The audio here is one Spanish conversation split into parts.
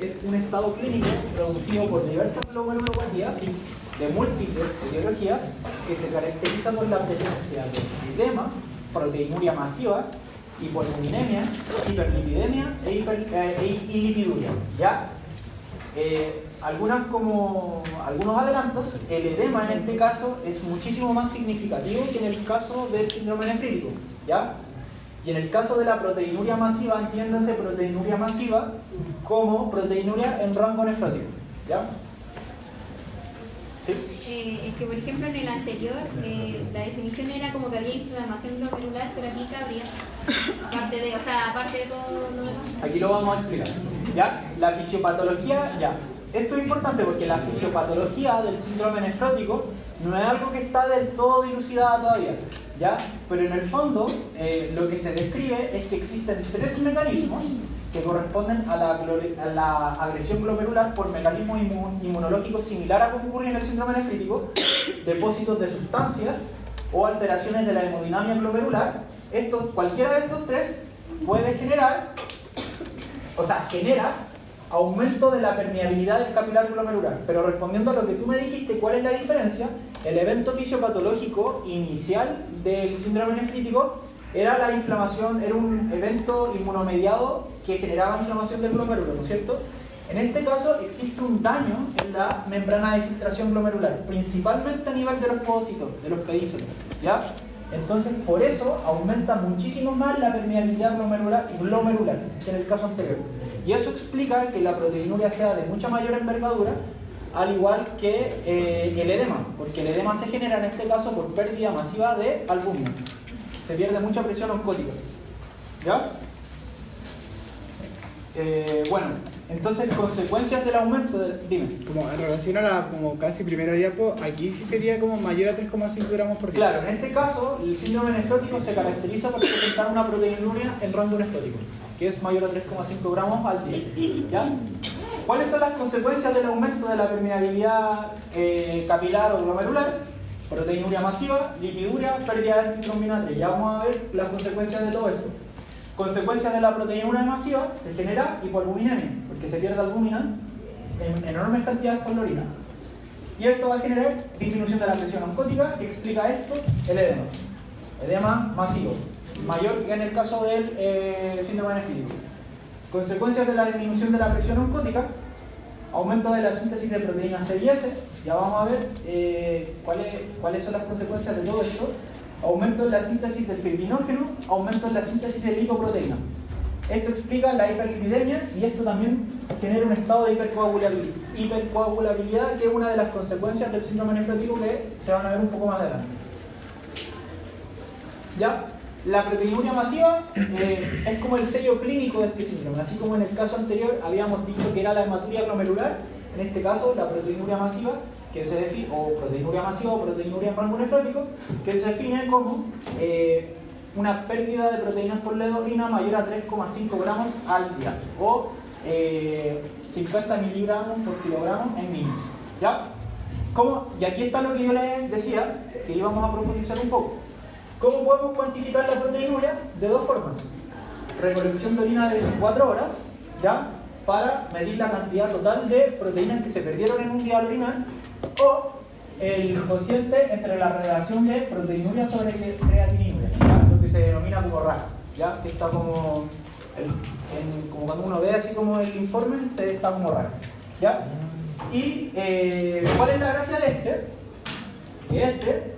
es un estado clínico producido por diversas glomerulopatías de múltiples etiologías que se caracteriza por la presencia de edema, proteinuria masiva, hipoalbuminemia, hiperlipidemia y lipiduria. ¿Ya? Algunos adelantos, el edema en este caso es muchísimo más significativo que en el caso del síndrome nefrítico, ¿ya? Y en el caso de la proteinuria masiva, entiéndase proteinuria masiva como proteinuria en rango nefrótico, ¿ya? ¿Sí? Es que, por ejemplo, en el anterior, la definición era como que había inflamación glomerular, pero aquí cabría, aparte de todo lo demás. Aquí lo vamos a explicar, ¿ya? La fisiopatología, ya. Esto es importante porque la fisiopatología del síndrome nefrótico no es algo que está del todo dilucidada todavía, ¿ya? Pero en el fondo, lo que se describe es que existen tres mecanismos que corresponden a la agresión glomerular por mecanismos inmunológicos similar a como ocurre en el síndrome nefrítico, depósitos de sustancias o alteraciones de la hemodinamia glomerular. Cualquiera de estos tres puede genera aumento de la permeabilidad del capilar glomerular. Pero respondiendo a lo que tú me dijiste, ¿cuál es la diferencia? El evento fisiopatológico inicial del síndrome nefrítico era la inflamación, era un evento inmunomediado que generaba inflamación del glomérulo, ¿no es cierto? En este caso existe un daño en la membrana de filtración glomerular, principalmente a nivel de los podocitos, de los pedícetos, ¿ya? Entonces, por eso aumenta muchísimo más la permeabilidad glomerular que en el caso anterior. Y eso explica que la proteinuria sea de mucha mayor envergadura, al igual que el edema, porque el edema se genera en este caso por pérdida masiva de albúmina. Se pierde mucha presión oncótica. ¿Ya? Bueno, entonces, consecuencias del aumento de... Dime. Como en relación a la como casi primera diapo, aquí sí sería como mayor a 3,5 gramos por día. Claro, en este caso, el síndrome nefrótico se caracteriza por presentar una proteinuria en rango nefrótico, que es mayor a 3,5 gramos al día. ¿Ya? ¿Cuáles son las consecuencias del aumento de la permeabilidad capilar o glomerular? Proteinuria masiva, lipiduria, pérdida de trombina 3. Ya vamos a ver las consecuencias de todo esto. Consecuencias de la proteinuria masiva, se genera hipoalbuminemia, porque se pierde albúmina en enormes cantidades con la orina. Y esto va a generar disminución de la presión oncótica, que explica esto, el edema. Edema masivo, mayor que en el caso del síndrome nefrítico. Consecuencias de la disminución de la presión oncótica, aumento de la síntesis de proteínas C y S. Ya vamos a ver cuáles son las consecuencias de todo esto. Aumento en la síntesis del fibrinógeno, aumento en la síntesis de lipoproteína. Esto explica la hiperlipidemia y esto también genera un estado de hipercoagulabilidad, que es una de las consecuencias del síndrome nefrótico que se van a ver un poco más adelante. ¿Ya? La proteinuria masiva es como el sello clínico de este síndrome. Así como en el caso anterior habíamos dicho que era la hematuria glomerular, en este caso la proteinuria masiva, que se define, o proteinuria masiva o proteinuria en rango nefrótico, que se define como una pérdida de proteínas por la orina mayor a 3,5 gramos al día, o 50 miligramos por kilogramo en niños. ¿Ya? Y aquí está lo que yo les decía, que íbamos a profundizar un poco. ¿Cómo podemos cuantificar la proteinuria? De dos formas. Recolección de orina de 24 horas, ¿ya? Para medir la cantidad total de proteínas que se perdieron en un día al orinar, o el cociente entre la relación de proteinuria sobre creatininuria, ¿ya? Lo que se denomina como RAC, ¿ya? Que está como cuando uno ve así como el informe, está como RAC, ¿ya? Y ¿cuál es la gracia de este? Que este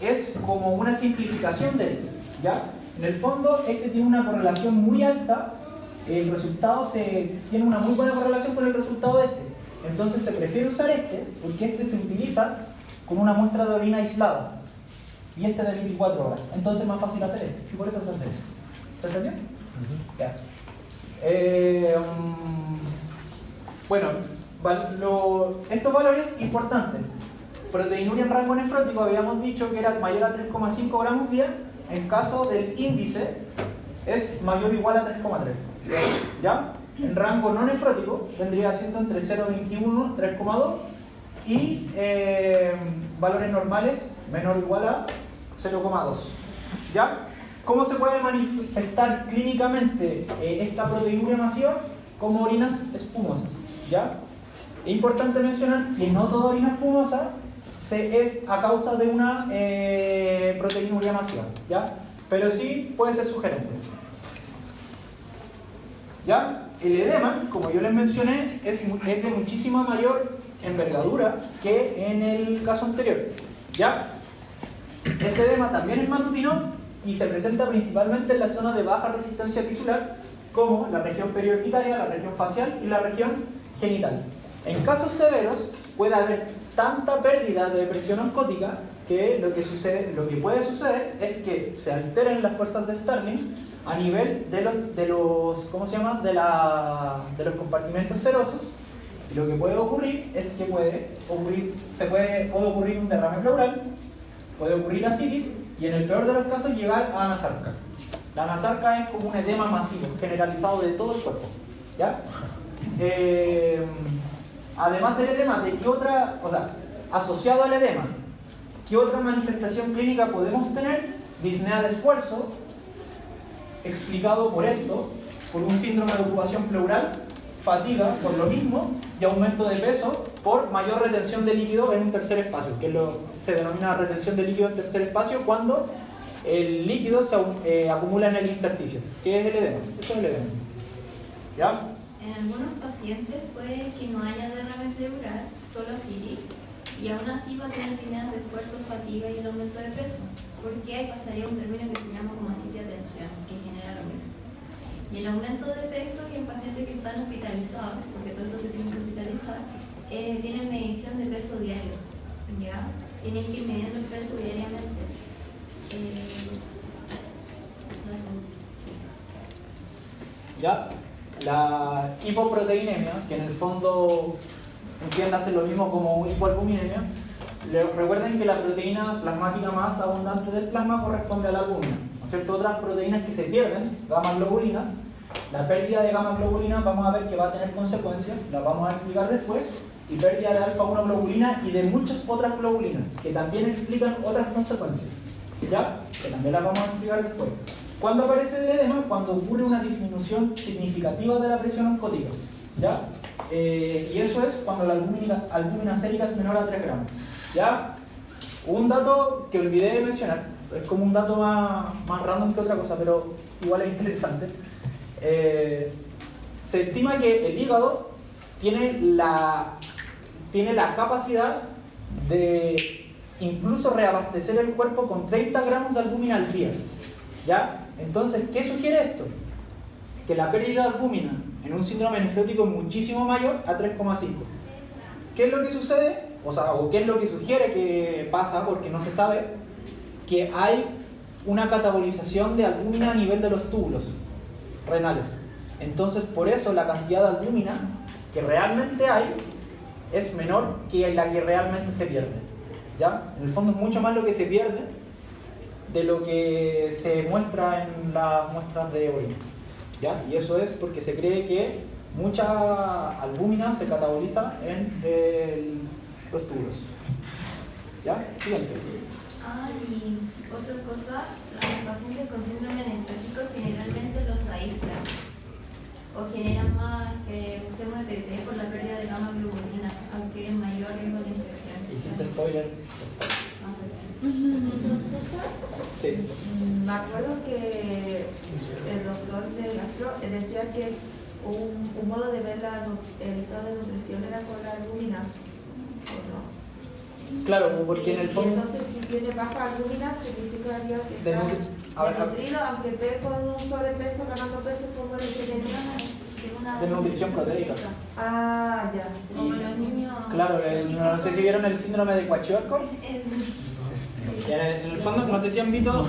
es como una simplificación de este, ¿ya? En el fondo, este tiene una correlación muy alta, el resultado tiene una muy buena correlación con el resultado de este. Entonces se prefiere usar este, porque este se utiliza con una muestra de orina aislada, y este de 24 horas. Entonces es más fácil hacer este, y por eso se hace eso. ¿Se entendió? Ya. Bueno, estos valores importantes. Proteinuria en rango nefrótico habíamos dicho que era mayor a 3,5 gramos día. En caso del índice es mayor o igual a 3,3. ¿Ya? En rango no nefrótico vendría siendo entre 0,21 y 3,2. Y valores normales menor o igual a 0,2. ¿Ya? ¿Cómo se puede manifestar clínicamente esta proteinuria masiva? como orinas espumosas, ¿ya? Es importante mencionar que no toda orina espumosa es a causa de una proteinuria masiva, ¿ya? Pero sí puede ser sugerente. ¿Ya? El edema, como yo les mencioné, es de muchísima mayor envergadura que en el caso anterior, ¿ya? Este edema también es matutino y se presenta principalmente en la zona de baja resistencia tisular, como la región periorbitaria, la región facial y la región genital. En casos severos puede haber tanta pérdida de presión oscótica que lo que puede suceder es que se alteren las fuerzas de Starling a nivel de los ¿cómo se llama? De los compartimentos serosos, y lo que puede ocurrir es que puede ocurrir un derrame pleural, puede ocurrir ascitis y en el peor de los casos llegar a anasarca. La anasarca es como un edema masivo generalizado de todo el cuerpo, ¿ya? Además del edema, ¿de qué otra, asociado al edema, qué otra manifestación clínica podemos tener? Disnea de esfuerzo, explicado por esto, por un síndrome de ocupación pleural, fatiga por lo mismo y aumento de peso por mayor retención de líquido en un tercer espacio, que se denomina retención de líquido en tercer espacio cuando el líquido se acumula en el intersticio, que es el edema. Eso es el edema. ¿Ya? En algunos pacientes puede que no haya derrame pleural, solo ascitis, y aún así va a tener disneas de esfuerzo, fatiga y el aumento de peso, porque ahí pasaría un término que se llama como ascitis de tensión, que genera lo mismo. Y el aumento de peso y en pacientes que están hospitalizados, porque todo esto se tiene que hospitalizar, tienen medición de peso diario, ¿ya? Tienen que ir midiendo el peso diariamente. ¿Ya? La hipoproteinemia, que en el fondo entiéndase lo mismo como hipoalbuminemia, recuerden que la proteína plasmática más abundante del plasma corresponde a la albúmina, ¿no es cierto? Otras proteínas que se pierden, gamma globulinas, la pérdida de gamma globulinas vamos a ver que va a tener consecuencias, las vamos a explicar después, y pérdida de alfa 1 globulina y de muchas otras globulinas, que también explican otras consecuencias, ¿ya? Que también las vamos a explicar después. ¿Cuándo aparece el edema? Cuando ocurre una disminución significativa de la presión oscótica, ¿ya? Y eso es cuando la albúmina sérica es menor a 3 gramos, ¿ya? Un dato que olvidé de mencionar, es como un dato más random que otra cosa, pero igual es interesante. Se estima que el hígado tiene la capacidad de incluso reabastecer el cuerpo con 30 gramos de albúmina al día, ¿ya? Entonces, ¿qué sugiere esto? Que la pérdida de albúmina en un síndrome nefrótico es muchísimo mayor a 3,5. ¿Qué es lo que sucede? O qué es lo que sugiere que pasa, porque no se sabe, que hay una catabolización de albúmina a nivel de los túbulos renales. Entonces, por eso la cantidad de albúmina que realmente hay es menor que la que realmente se pierde, ¿ya? En el fondo es mucho más lo que se pierde de lo que se muestra en las muestras de orina, ¿ya? Y eso es porque se cree que mucha albúmina se cataboliza en los túbulos, ¿ya? Siguiente. Y otra cosa, los pacientes con síndrome nefrótico generalmente los aíslan o generan más usemos EPP por la pérdida de gamma globulina, adquieren mayor riesgo de infección. ¿Hiciste spoiler? Sí. Me acuerdo que el doctor de gastro decía que un modo de ver el estado de nutrición era con la albúmina, ¿o no? Claro, porque en el fondo... Entonces, si tiene baja albúmina, significaría que está desnutrido, aunque esté con un sobrepeso, ganando peso, como el que tenía de nutrición proteica. Ah, ya. Como los niños... Claro, no sé si vieron el síndrome de Kwashiorkor. En el fondo, no sé si han visto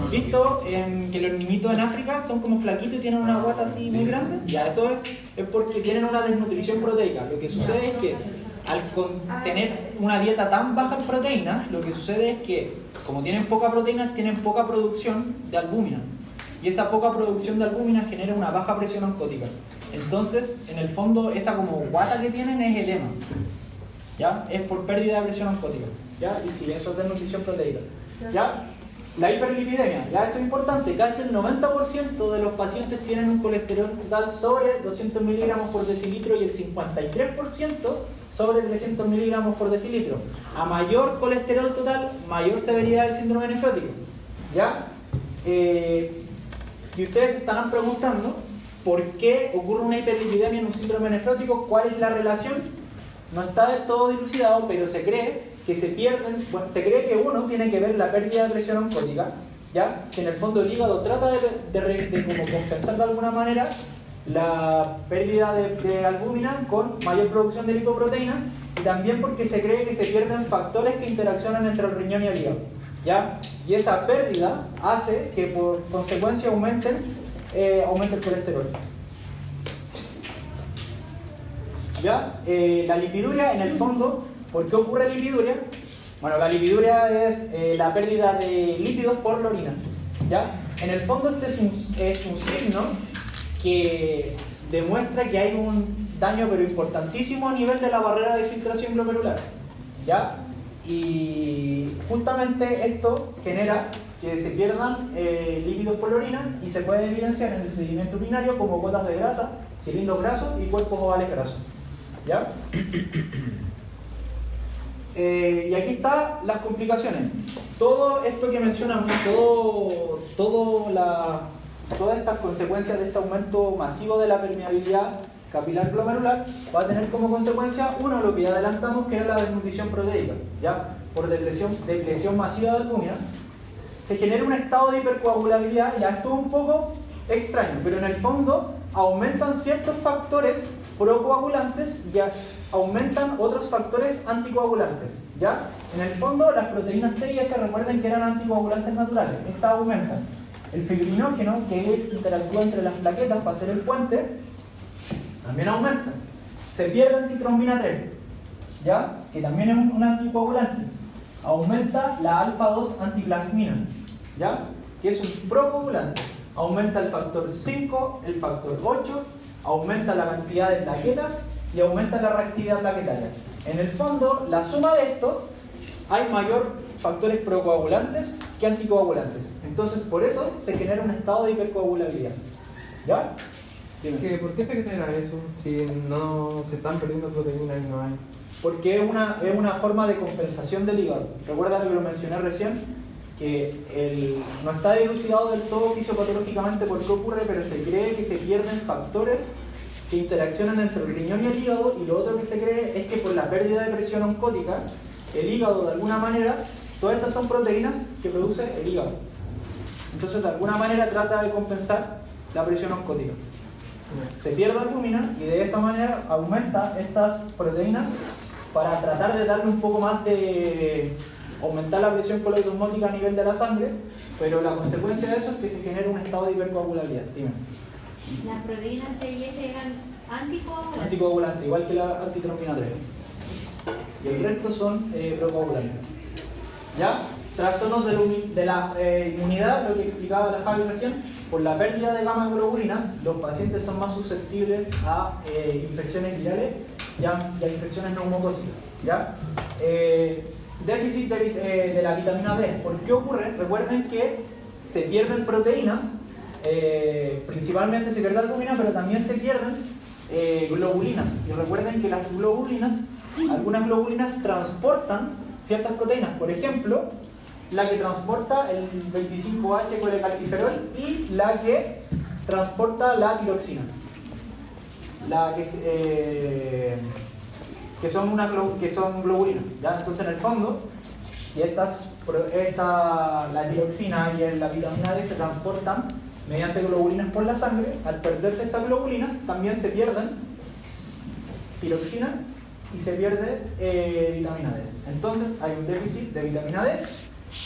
que los niñitos en África son como flaquitos y tienen una guata así muy grande. Ya, eso es porque tienen una desnutrición proteica. Lo que sucede es que al tener una dieta tan baja en proteínas, lo que sucede es que, como tienen poca proteína, tienen poca producción de albúmina. Y esa poca producción de albúmina genera una baja presión oscótica. Entonces, en el fondo, esa como guata que tienen es edema, ¿ya? Es por pérdida de presión oscótica, ¿ya? Y sí, eso es desnutrición proteica, ¿ya? La hiperlipidemia, ya esto es importante, casi el 90% de los pacientes tienen un colesterol total sobre 200 miligramos por decilitro y el 53% sobre 300 miligramos por decilitro. A mayor colesterol total, mayor severidad del síndrome nefrótico. ¿Ya? Y ustedes se estarán preguntando por qué ocurre una hiperlipidemia en un síndrome nefrótico, cuál es la relación. No está del todo dilucidado, pero se cree que se pierden, bueno, se cree que uno tiene que ver la pérdida de presión oncótica, ¿ya? Que en el fondo el hígado trata de como compensar de alguna manera la pérdida de albúmina con mayor producción de lipoproteína, y también porque se cree que se pierden factores que interaccionan entre el riñón y el hígado, ¿ya? Y esa pérdida hace que por consecuencia aumente el colesterol. ¿Ya? La lipiduria, en el fondo, ¿por qué ocurre lipiduria? Bueno, la lipiduria es la pérdida de lípidos por la orina, ¿ya? En el fondo este es un signo que demuestra que hay un daño pero importantísimo a nivel de la barrera de filtración glomerular, ¿ya? Y justamente esto genera que se pierdan lípidos por la orina y se puede evidenciar en el sedimento urinario como gotas de grasa, cilindros grasos y cuerpos ovales grasos, ¿ya? Y aquí están las complicaciones. Todo esto que mencionamos, todas estas consecuencias de este aumento masivo de la permeabilidad capilar glomerular va a tener como consecuencia, uno, lo que ya adelantamos, que es la desnutrición proteica, ¿ya? Por depresión masiva de albúmina, se genera un estado de hipercoagulabilidad. Ya esto es un poco extraño, pero en el fondo aumentan ciertos factores procoagulantes y aumentan otros factores anticoagulantes, ¿ya? En el fondo las proteínas C y S, recuerden que eran anticoagulantes naturales. Estas aumentan el fibrinógeno, que interactúa entre las plaquetas para hacer el puente, también aumenta. Se pierde antitrombina 3, ¿ya? Que también es un anticoagulante. Aumenta la alfa-2 antiplasmina, ¿ya? Que es un procoagulante. Aumenta el factor 5, el factor 8, aumenta la cantidad de plaquetas y aumenta la reactividad plaquetaria. En el fondo, la suma de esto, hay mayor factores procoagulantes que anticoagulantes. Entonces, por eso se genera un estado de hipercoagulabilidad, ¿ya? ¿Por qué se genera eso? Si no se están perdiendo proteínas y no hay. Porque es una forma de compensación del hígado. Recuerda lo que lo mencioné recién, que no está dilucidado del todo fisiopatológicamente por qué ocurre, pero se cree que se pierden factores que interaccionan entre el riñón y el hígado, y lo otro que se cree es que por la pérdida de presión oncótica, el hígado de alguna manera, todas estas son proteínas que produce el hígado. Entonces de alguna manera trata de compensar la presión oncótica. Se pierde albúmina y de esa manera aumenta estas proteínas para tratar de darle un poco más de aumentar la presión coloidosmótica a nivel de la sangre, pero la consecuencia de eso es que se genera un estado de hipercoagulabilidad. Dime. Las proteínas C y S eran anticoagulantes. Anticoagulantes, igual que la antitrombina 3. Y el resto son procoagulantes. ¿Ya? Trastornos de la inmunidad, lo que explicaba la Javi recién. Por la pérdida de gamma globulinas, los pacientes son más susceptibles a infecciones virales y a infecciones neumocócicas, ¿ya? Déficit de la vitamina D. ¿Por qué ocurre? Recuerden que se pierden proteínas, principalmente se pierde albúmina, pero también se pierden globulinas. Y recuerden que las globulinas, algunas globulinas transportan ciertas proteínas. Por ejemplo, la que transporta el 25H colecalciferol y la que transporta la tiroxina. Que son globulinas, ¿ya? Entonces en el fondo, si la tiroxina y la vitamina D se transportan mediante globulinas por la sangre, al perderse estas globulinas también se pierden tiroxina y se pierde vitamina D. Entonces hay un déficit de vitamina D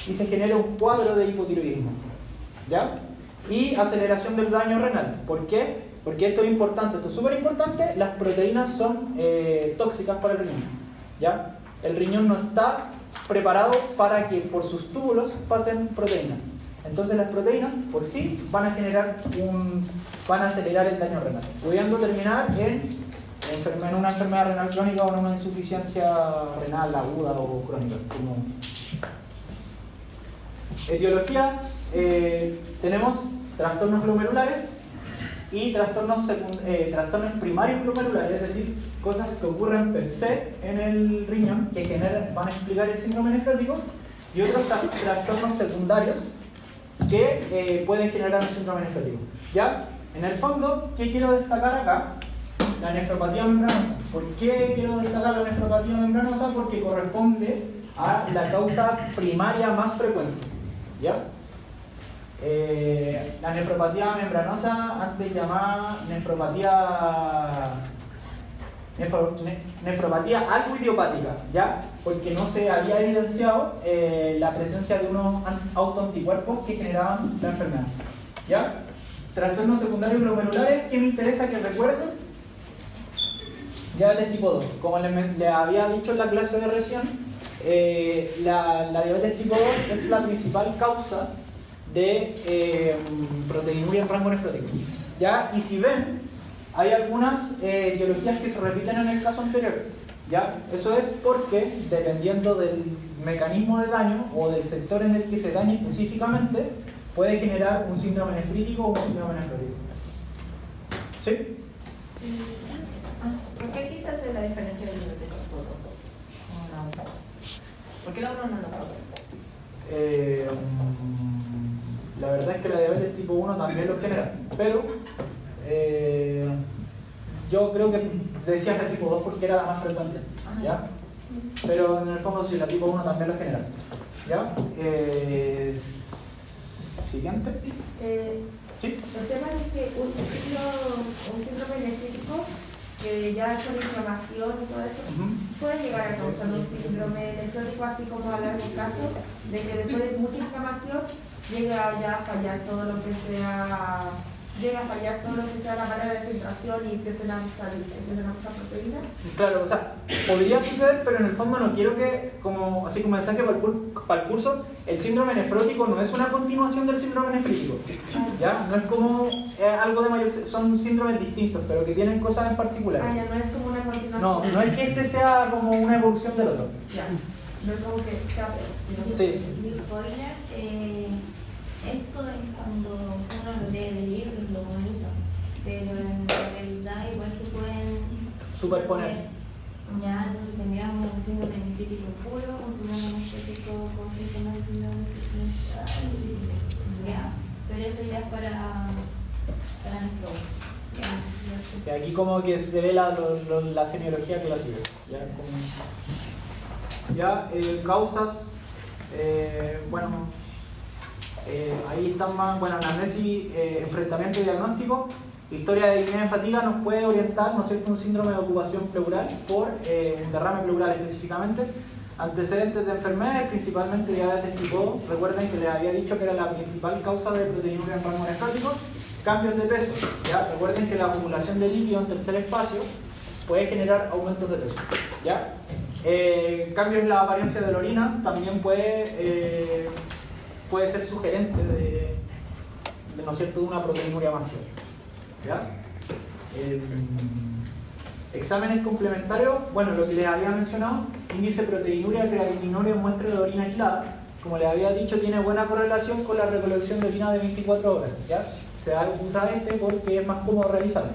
y se genera un cuadro de hipotiroidismo, ¿ya? Y aceleración del daño renal. ¿Por qué? Porque esto es importante, esto es súper importante. Las proteínas son tóxicas para el riñón, ¿ya? El riñón no está preparado para que por sus túbulos pasen proteínas. Entonces las proteínas por sí van a acelerar el daño renal, pudiendo terminar en una enfermedad renal crónica o en una insuficiencia renal aguda o crónica. Etiologías, tenemos trastornos glomerulares y trastornos primarios glomerulares, es decir, cosas que ocurren per se en el riñón que van a explicar el síndrome nefrótico, y otros trastornos secundarios que pueden generar un síndrome nefrótico. ¿Ya? En el fondo, ¿qué quiero destacar acá? La nefropatía membranosa. ¿Por qué quiero destacar la nefropatía membranosa? Porque corresponde a la causa primaria más frecuente. ¿Ya? La nefropatía membranosa, antes llamada nefropatía algo idiopática, ¿ya? Porque no se había evidenciado la presencia de unos autoanticuerpos que generaban la enfermedad, ¿ya? Trastornos secundarios glomerulares, ¿qué me interesa que recuerden? Diabetes tipo 2. Como les había dicho en la clase de recién, la diabetes tipo 2 es la principal causa de proteinuria en rango nefrótico, ¿ya? Y si ven, hay algunas etiologías que se repiten en el caso anterior, ¿ya? Eso es porque, dependiendo del mecanismo de daño o del sector en el que se dañe específicamente, puede generar un síndrome nefrítico o un síndrome nefrótico. ¿Sí? ¿Por qué quise hacer la diferencia de diabetes? ¿Por qué la uno no lo puede? La verdad es que la diabetes tipo 1 también lo genera, pero yo creo que decía la tipo 2 porque era la más frecuente, ¿ya? Pero en el fondo sí, la tipo 1 también lo genera, ¿ya? Siguiente. ¿Sí? El tema es que un síndrome nefrítico que ya con inflamación y todo eso, puede llegar a causar un síndrome nefrótico, así como a largo plazo, de que después de mucha inflamación llega ya a fallar todo lo que sea, la manera de filtración y empiecen a usar proteínas. Claro, o sea, podría suceder, pero en el fondo no quiero que, así como mensaje para el curso, el síndrome nefrótico no es una continuación del síndrome nefrítico, ¿ya? No es como algo de mayor, son síndromes distintos, pero que tienen cosas en particular. Ya no es como una continuación. No es que este sea como una evolución del otro. Ya, no es como que sea peor. Sí. Spoiler, esto es cuando uno lo lee de libros, lo bonito, pero en realidad igual se pueden superponer. Ya, entonces tendríamos un síndrome nefrítico puro, un síndrome nefrítico con síntomas de síndrome nefrítico. Ya, pero eso ya es para nuestro. O sea, aquí como que se ve la semiología clásica. Causas, ahí están más, anamnesis, enfrentamiento y diagnóstico. Historia de disnea de fatiga nos puede orientar, ¿no es cierto?, un síndrome de ocupación pleural por un derrame pleural específicamente. Antecedentes de enfermedades, principalmente diabetes tipo 2. Recuerden que les había dicho que era la principal causa de proteinuria en rango nefrótico. Cambios de peso, ¿ya? Recuerden que la acumulación de líquido en tercer espacio puede generar aumentos de peso, ¿ya? Cambios en la apariencia de la orina también puede ser sugerente de ¿no es cierto?, de una proteinuria masiva, ¿ya? Exámenes complementarios, lo que les había mencionado, índice proteinuria, creatininuria en muestra de orina aislada, como les había dicho, tiene buena correlación con la recolección de orina de 24 horas, ¿ya? Se va a usar porque es más cómodo realizarlo.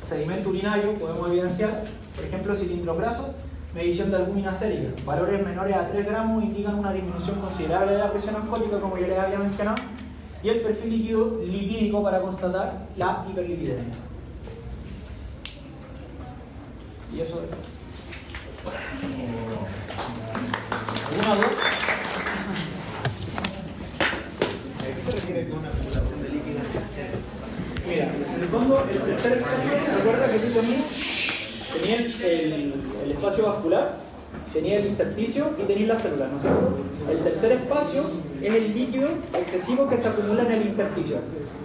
Sedimento urinario, podemos evidenciar, por ejemplo, cilindros grasos, medición de albúmina sérica. Valores menores a 3 gramos indican una disminución considerable de la presión osmótica, como yo les había mencionado, y el perfil líquido lipídico para constatar la hiperlipidemia. Y eso es. ¿Alguna duda? ¿Qué se refiere con una acumulación de líquido en el cerebro? Mira, en el fondo, el tercer espacio, recuerda que tú tenías el espacio vascular, tenías el intersticio y tenías las células, ¿no es cierto? El tercer espacio es el líquido excesivo que se acumula en el intersticio.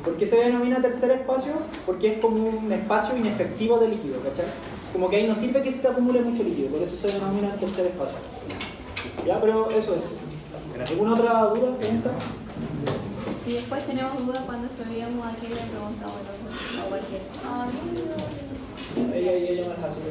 ¿Por qué se denomina tercer espacio? Porque es como un espacio inefectivo de líquido, ¿cachai? Como que ahí no sirve que se te acumule mucho líquido, por eso se denomina tercer espacio. Ya, pero eso es. ¿Alguna otra duda, pregunta? Y después tenemos dudas cuando estudiamos aquí le preguntamos a cualquiera. Ella más fácil.